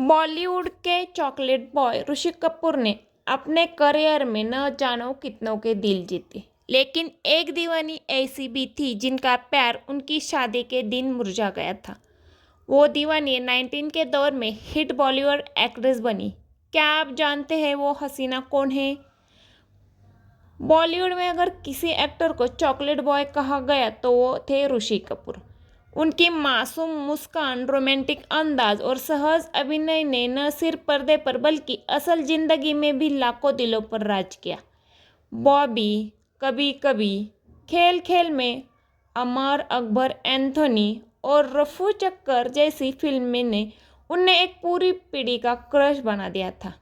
बॉलीवुड के chocolate boy Rishi Kapoor ने अपने करियर में न जानो कितनों के दिल जीते, लेकिन एक दीवानी ऐसी भी थी जिनका प्यार उनकी शादी के दिन मुरझा गया था। वो दीवानी 19 के दौर में हिट बॉलीवुड एक्ट्रेस बनी। क्या आप जानते हैं वो हसीना कौन है? बॉलीवुड में अगर किसी एक्टर को चॉकलेट बॉय कहा गया तो वो थे ऋषि कपूर। उनकी मासूम मुस्कान, रोमांटिक अंदाज और सहज अभिनय ने न सिर्फ पर्दे पर बल्कि असल जिंदगी में भी लाखों दिलों पर राज किया। बॉबी, कभी कभी, खेल खेल में, अमर अकबर एंथोनी और रफू चक्कर जैसी फिल्में ने उन्हें एक पूरी पीढ़ी का क्रश बना दिया था।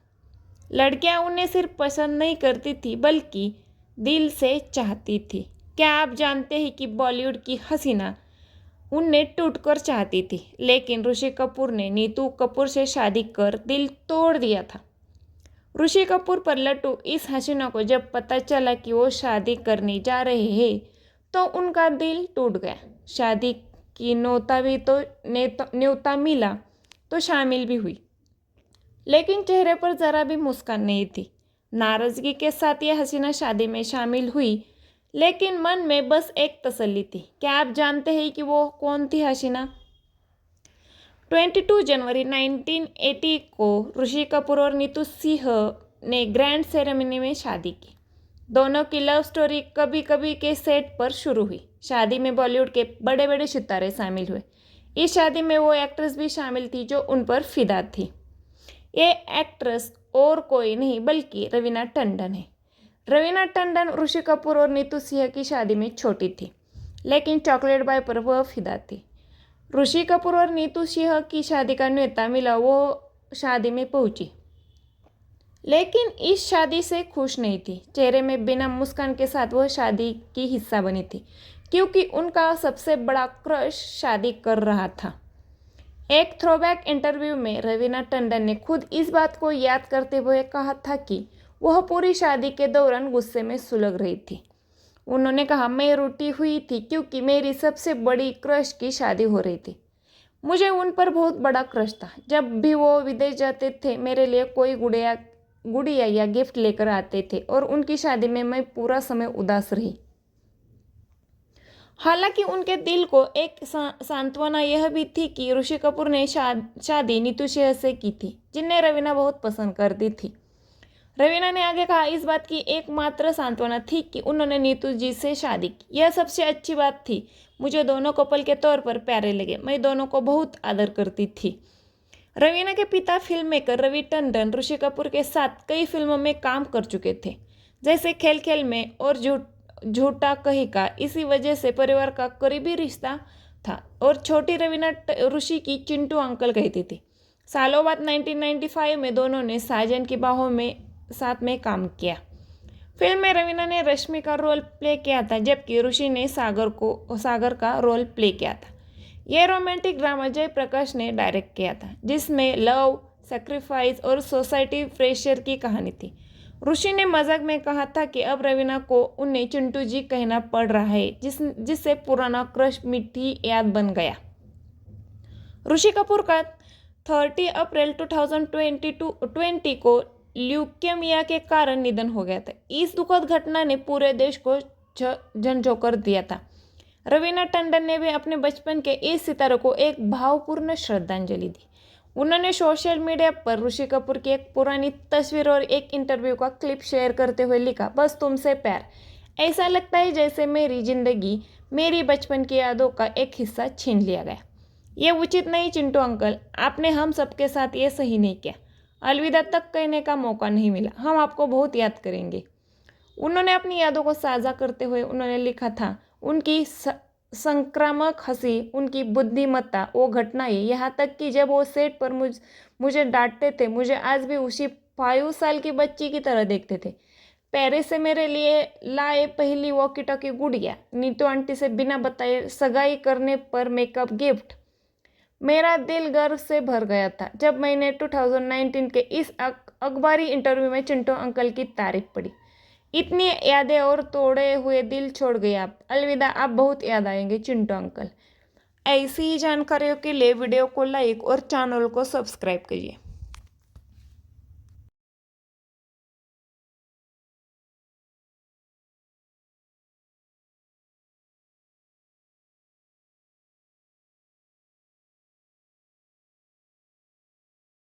लड़कियां उन्हें सिर्फ पसंद नहीं करती थी बल्कि दिल से चाहती थी। क्या आप जानते हैं कि बॉलीवुड की हसीना उन्हें टूटकर चाहती थी, लेकिन ऋषि कपूर ने नीतू कपूर से शादी कर दिल तोड़ दिया था। ऋषि कपूर पर लट्टू इस हसीना को जब पता चला कि वो शादी करने जा रहे हैं तो उनका दिल टूट गया। शादी की न्योता मिला तो शामिल भी हुई, लेकिन चेहरे पर जरा भी मुस्कान नहीं थी। नाराजगी के साथ ये हसीना शादी में शामिल हुई, लेकिन मन में बस एक तसल्ली थी। क्या आप जानते हैं कि वो कौन थी हसीना? 22 जनवरी 1980 को ऋषि कपूर और नीतू सिंह ने ग्रैंड सेरेमनी में शादी की। दोनों की लव स्टोरी कभी कभी के सेट पर शुरू हुई। शादी में बॉलीवुड के बड़े बड़े सितारे शामिल हुए। इस शादी में वो एक्ट्रेस भी शामिल थी जो उन पर फिदा थी। ये एक्ट्रेस और कोई नहीं बल्कि रवीना टंडन है। रवीना टंडन ऋषि कपूर और नीतू सिंह की शादी में छोटी थी, लेकिन चॉकलेट बॉय पर वह फिदा थी। ऋषि कपूर और नीतू सिंह की शादी का न्योता मिला, वो शादी में पहुंची, लेकिन इस शादी से खुश नहीं थी। चेहरे में बिना मुस्कान के साथ वह शादी की हिस्सा बनी थी, क्योंकि उनका सबसे बड़ा क्रश शादी कर रहा था। एक थ्रोबैक इंटरव्यू में रवीना टंडन ने खुद इस बात को याद करते हुए कहा था कि वह पूरी शादी के दौरान गुस्से में सुलग रही थी। उन्होंने कहा, मैं रूठी हुई थी क्योंकि मेरी सबसे बड़ी क्रश की शादी हो रही थी। मुझे उन पर बहुत बड़ा क्रश था। जब भी वो विदेश जाते थे मेरे लिए कोई गुड़िया या गिफ्ट लेकर आते थे और उनकी शादी में मैं पूरा समय उदास रही। हालांकि उनके दिल को एक सांत्वना यह भी थी कि ऋषि कपूर ने शादी नीतू सिंह से की थी, जिन्हें रवीना बहुत पसंद करती थी। रवीना ने आगे कहा, इस बात की एकमात्र सांत्वना थी कि उन्होंने नीतू जी से शादी की। यह सबसे अच्छी बात थी। मुझे दोनों कपल के तौर पर प्यारे लगे। मैं दोनों को बहुत आदर करती थी। रवीना के पिता फिल्म मेकर रवि टंडन ऋषि कपूर के साथ कई फिल्मों में काम कर चुके थे, जैसे खेल खेल में और झूठा कहीं का। इसी वजह से परिवार का करीबी रिश्ता था और छोटी रवीना ऋषि की चिंटू अंकल कहती थी। सालों बाद 1995 में दोनों ने साजन की बाहों में साथ में काम किया। फिल्म में रवीना ने रश्मि का रोल प्ले किया था, जबकि ऋषि ने सागर का रोल प्ले किया था। यह रोमांटिक ड्रामा जयप्रकाश ने डायरेक्ट किया था, जिसमें लव, सेक्रीफाइस और सोसाइटी प्रेशर की कहानी थी। ऋषि ने मजाक में कहा था कि अब रवीना को उन्हें चिंटू जी कहना पड़ रहा है, जिससे पुराना क्रश मीठी याद बन गया। ऋषि कपूर का 30 अप्रैल 2020 को ल्यूकेमिया के कारण निधन हो गया था। इस दुखद घटना ने पूरे देश को झंझोकर दिया था। रवीना टंडन ने भी अपने बचपन के इस सितारे को एक भावपूर्ण श्रद्धांजलि दी। उन्होंने सोशल मीडिया पर ऋषि कपूर की एक पुरानी तस्वीर और एक इंटरव्यू का क्लिप शेयर करते हुए लिखा, बस तुमसे प्यार। ऐसा लगता है जैसे मेरी जिंदगी, मेरी बचपन की यादों का एक हिस्सा छीन लिया गया। ये उचित नहीं चिंटू अंकल, आपने हम सबके साथ ये सही नहीं किया। अलविदा तक कहने का मौका नहीं मिला। हम आपको बहुत याद करेंगे। उन्होंने अपनी यादों को साझा करते हुए उन्होंने लिखा था, उनकी संक्रामक हंसी, उनकी बुद्धिमत्ता, वो घटनाएं, यहाँ तक कि जब वो सेट पर मुझे डांटते थे, मुझे आज भी उसी 5 साल की बच्ची की तरह देखते थे। पेरिस से मेरे लिए लाए पहली वॉकी टॉकी गुड़िया, नीतू आंटी से बिना बताए सगाई करने पर मेकअप गिफ्ट। मेरा दिल गर्व से भर गया था जब मैंने 2019 के इस अखबारी इंटरव्यू में चिंटू अंकल की तारीफ पढ़ी। इतनी यादें और तोड़े हुए दिल छोड़ गए आप। अलविदा, आप बहुत याद आएंगे चिंटू अंकल। ऐसी ही जानकारियों के लिए वीडियो को लाइक और चैनल को सब्सक्राइब करिए।